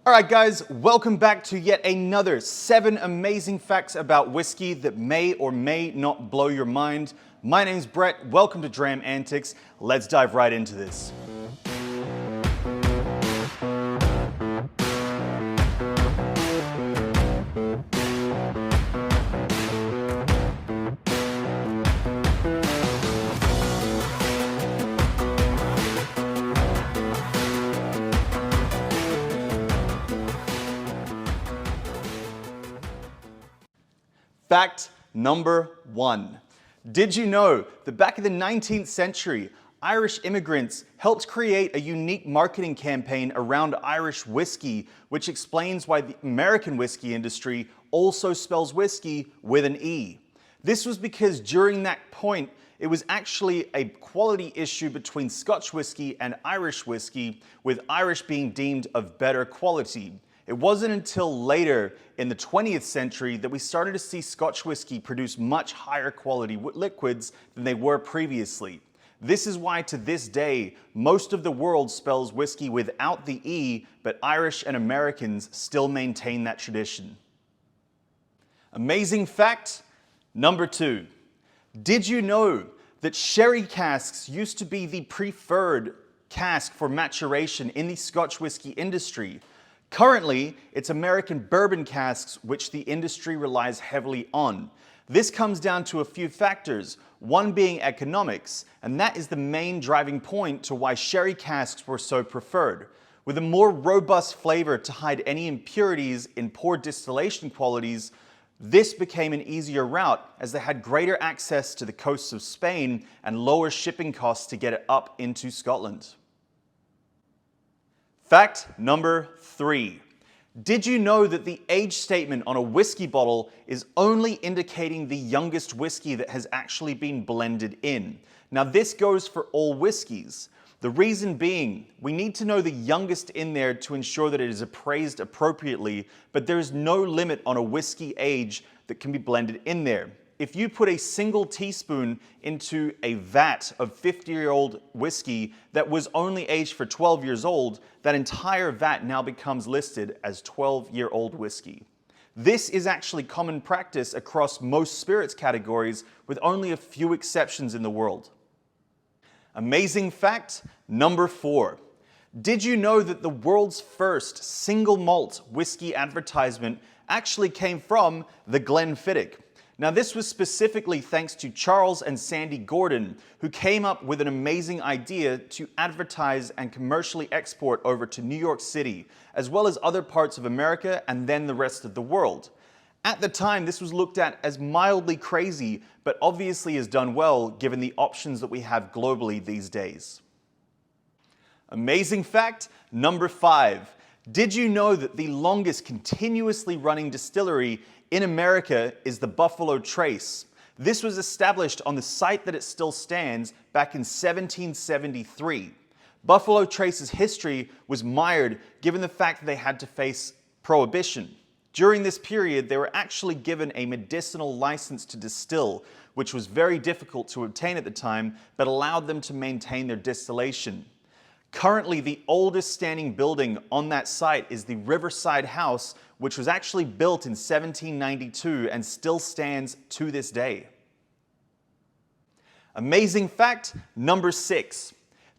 Alright guys, welcome back to yet another 7 amazing facts about whiskey that may or may not blow your mind. My name's Brett, welcome to Dram Antics. Let's dive right into this. Fact number 1. Did you know that back in the 19th century, Irish immigrants helped create a unique marketing campaign around Irish whiskey, which explains why the American whiskey industry also spells whiskey with an E. This was because during that point, it was actually a quality issue between Scotch whiskey and Irish whiskey, with Irish being deemed of better quality. It wasn't until later in the 20th century that we started to see Scotch whiskey produce much higher quality liquids than they were previously. This is why to this day, most of the world spells whiskey without the E, but Irish and Americans still maintain that tradition. Amazing fact number 2. Did you know that sherry casks used to be the preferred cask for maturation in the Scotch whiskey industry? Currently, it's American bourbon casks which the industry relies heavily on. This comes down to a few factors, one being economics, and that is the main driving point to why sherry casks were so preferred. With a more robust flavor to hide any impurities in poor distillation qualities, this became an easier route as they had greater access to the coasts of Spain and lower shipping costs to get it up into Scotland. Fact number 3. Did you know that the age statement on a whiskey bottle is only indicating the youngest whiskey that has actually been blended in? Now this goes for all whiskeys. The reason being, we need to know the youngest in there to ensure that it is appraised appropriately, but there is no limit on a whiskey age that can be blended in there. If you put a single teaspoon into a vat of 50-year-old whiskey that was only aged for 12 years old, that entire vat now becomes listed as 12-year-old whiskey. This is actually common practice across most spirits categories, with only a few exceptions in the world. Amazing fact number 4. Did you know that the world's first single malt whiskey advertisement actually came from the Glenfiddich? Now this was specifically thanks to Charles and Sandy Gordon, who came up with an amazing idea to advertise and commercially export over to New York City, as well as other parts of America and then the rest of the world. At the time, this was looked at as mildly crazy, but obviously has done well given the options that we have globally these days. Amazing fact number 5. Did you know that the longest continuously running distillery in America is the Buffalo Trace? This was established on the site that it still stands back in 1773. Buffalo Trace's history was mired given the fact that they had to face prohibition. During this period, they were actually given a medicinal license to distill, which was very difficult to obtain at the time, but allowed them to maintain their distillation. Currently, the oldest standing building on that site is the Riverside House, which was actually built in 1792 and still stands to this day. Amazing fact number 6.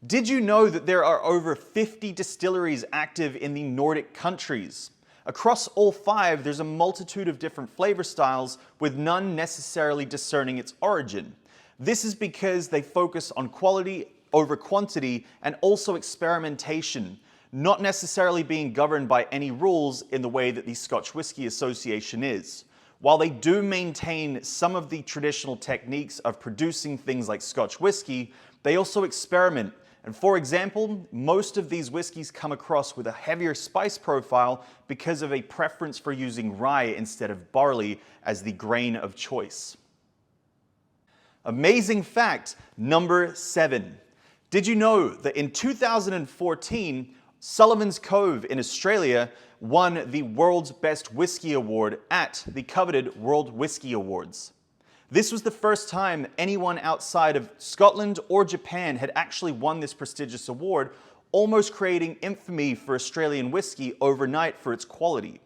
Did you know that there are over 50 distilleries active in the Nordic countries? Across all 5, there's a multitude of different flavor styles, with none necessarily discerning its origin. This is because they focus on quality over quantity and also experimentation, not necessarily being governed by any rules in the way that the Scotch Whisky Association is. While they do maintain some of the traditional techniques of producing things like Scotch whisky, they also experiment. And for example, most of these whiskeys come across with a heavier spice profile because of a preference for using rye instead of barley as the grain of choice. Amazing fact number 7. Did you know that in 2014, Sullivan's Cove in Australia won the World's Best Whiskey Award at the coveted World Whiskey Awards? This was the first time anyone outside of Scotland or Japan had actually won this prestigious award, almost creating infamy for Australian whiskey overnight for its quality.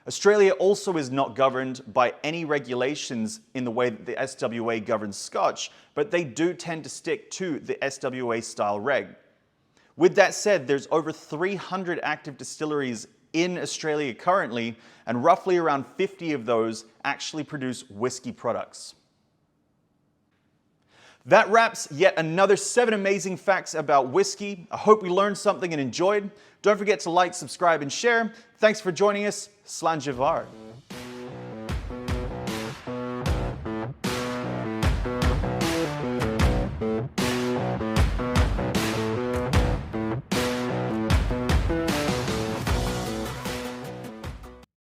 Australia also is not governed by any regulations in the way that the SWA governs Scotch, but they do tend to stick to the SWA style reg. With that said, there's over 300 active distilleries in Australia currently, and roughly around 50 of those actually produce whiskey products. That wraps yet another 7 amazing facts about whiskey. I hope you learned something and enjoyed. Don't forget to like, subscribe, and share. Thanks for joining us. Slán Dhevar.